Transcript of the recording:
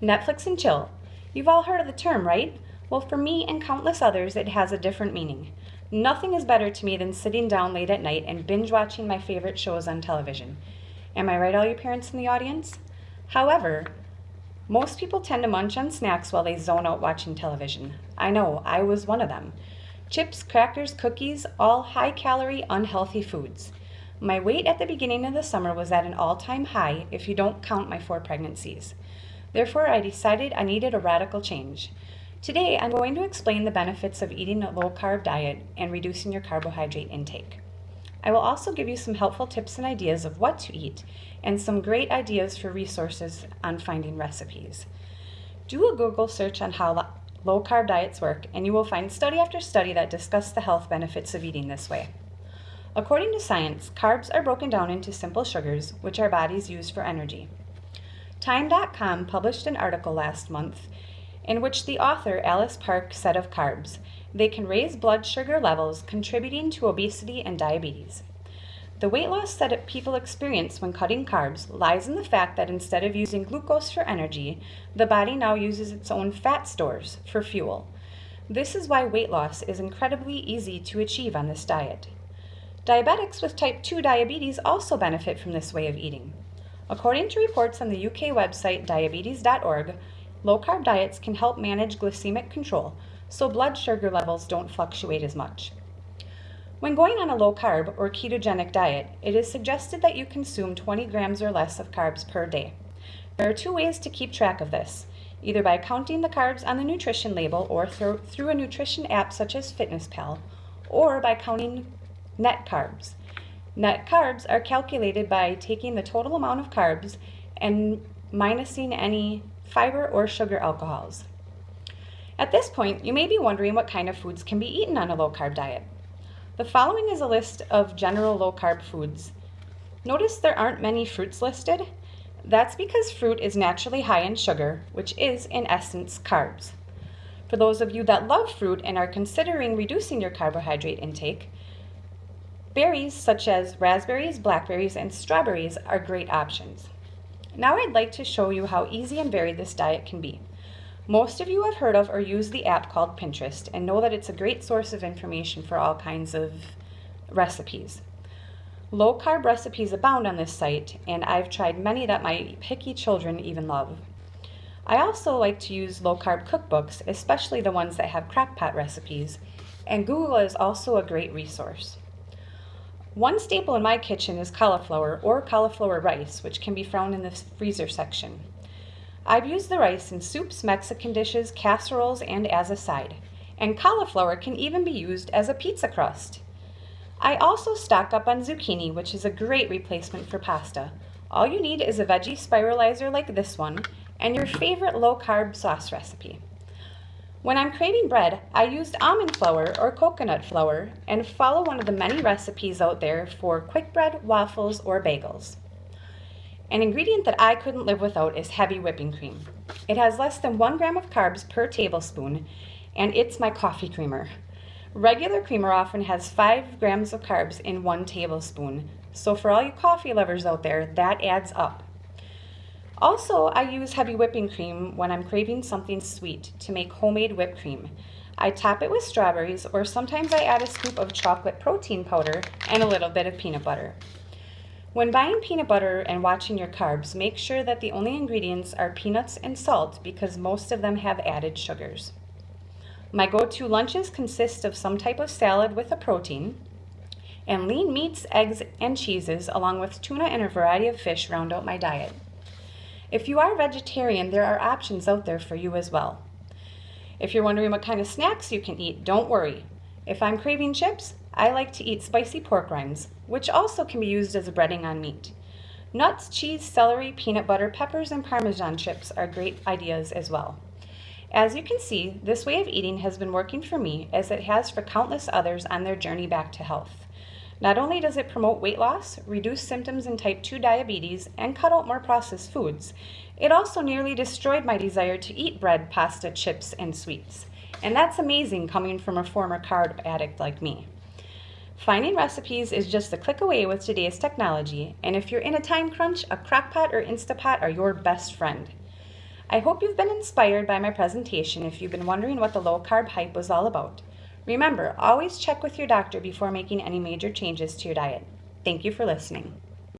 Netflix and chill. You've all heard of the term, right? Well, for me and countless others, it has a different meaning. Nothing is better to me than sitting down late at night and binge watching my favorite shows on television. Am I right, all you parents in the audience? However, most people tend to munch on snacks while they zone out watching television. I know, I was one of them. Chips, crackers, cookies, all high-calorie, unhealthy foods. My weight at the beginning of the summer was at an all-time high if you don't count my 4 pregnancies. Therefore, I decided I needed a radical change. Today, I'm going to explain the benefits of eating a low-carb diet and reducing your carbohydrate intake. I will also give you some helpful tips and ideas of what to eat and some great ideas for resources on finding recipes. Do a Google search on how low-carb diets work, and you will find study after study that discuss the health benefits of eating this way. According to science, carbs are broken down into simple sugars, which our bodies use for energy. Time.com published an article last month in which the author Alice Park said of carbs, they can raise blood sugar levels, contributing to obesity and diabetes. The weight loss that people experience when cutting carbs lies in the fact that instead of using glucose for energy, the body now uses its own fat stores for fuel. This is why weight loss is incredibly easy to achieve on this diet. Diabetics with type 2 diabetes also benefit from this way of eating. According to reports on the UK website diabetes.org, low-carb diets can help manage glycemic control, so blood sugar levels don't fluctuate as much. When going on a low-carb or ketogenic diet, it is suggested that you consume 20 grams or less of carbs per day. There are 2 ways to keep track of this, either by counting the carbs on the nutrition label or through a nutrition app such as FitnessPal, or by counting net carbs. Net carbs are calculated by taking the total amount of carbs and minusing any fiber or sugar alcohols. At this point, you may be wondering what kind of foods can be eaten on a low-carb diet. The following is a list of general low-carb foods. Notice there aren't many fruits listed. That's because fruit is naturally high in sugar, which is, in essence, carbs. For those of you that love fruit and are considering reducing your carbohydrate intake, berries such as raspberries, blackberries, and strawberries are great options. Now I'd like to show you how easy and varied this diet can be. Most of you have heard of or used the app called Pinterest and know that it's a great source of information for all kinds of recipes. Low-carb recipes abound on this site, and I've tried many that my picky children even love. I also like to use low-carb cookbooks, especially the ones that have crock-pot recipes, and Google is also a great resource. One staple in my kitchen is cauliflower or cauliflower rice, which can be found in the freezer section. I've used the rice in soups, Mexican dishes, casseroles, and as a side. And cauliflower can even be used as a pizza crust. I also stock up on zucchini, which is a great replacement for pasta. All you need is a veggie spiralizer like this one and your favorite low-carb sauce recipe. When I'm craving bread, I used almond flour or coconut flour and follow one of the many recipes out there for quick bread, waffles, or bagels. An ingredient that I couldn't live without is heavy whipping cream. It has less than 1 gram of carbs per tablespoon, and it's my coffee creamer. Regular creamer often has 5 grams of carbs in 1 tablespoon, so for all you coffee lovers out there, that adds up. Also, I use heavy whipping cream when I'm craving something sweet to make homemade whipped cream. I top it with strawberries, or sometimes I add a scoop of chocolate protein powder and a little bit of peanut butter. When buying peanut butter and watching your carbs, make sure that the only ingredients are peanuts and salt because most of them have added sugars. My go-to lunches consist of some type of salad with a protein, and lean meats, eggs, and cheeses, along with tuna and a variety of fish round out my diet. If you are vegetarian, there are options out there for you as well. If you're wondering what kind of snacks you can eat, don't worry. If I'm craving chips, I like to eat spicy pork rinds, which also can be used as a breading on meat. Nuts, cheese, celery, peanut butter, peppers, and Parmesan chips are great ideas as well. As you can see, this way of eating has been working for me as it has for countless others on their journey back to health. Not only does it promote weight loss, reduce symptoms in type 2 diabetes, and cut out more processed foods, it also nearly destroyed my desire to eat bread, pasta, chips, and sweets. And that's amazing coming from a former carb addict like me. Finding recipes is just a click away with today's technology, and if you're in a time crunch, a crock pot or Instapot are your best friend. I hope you've been inspired by my presentation if you've been wondering what the low-carb hype was all about. Remember, always check with your doctor before making any major changes to your diet. Thank you for listening.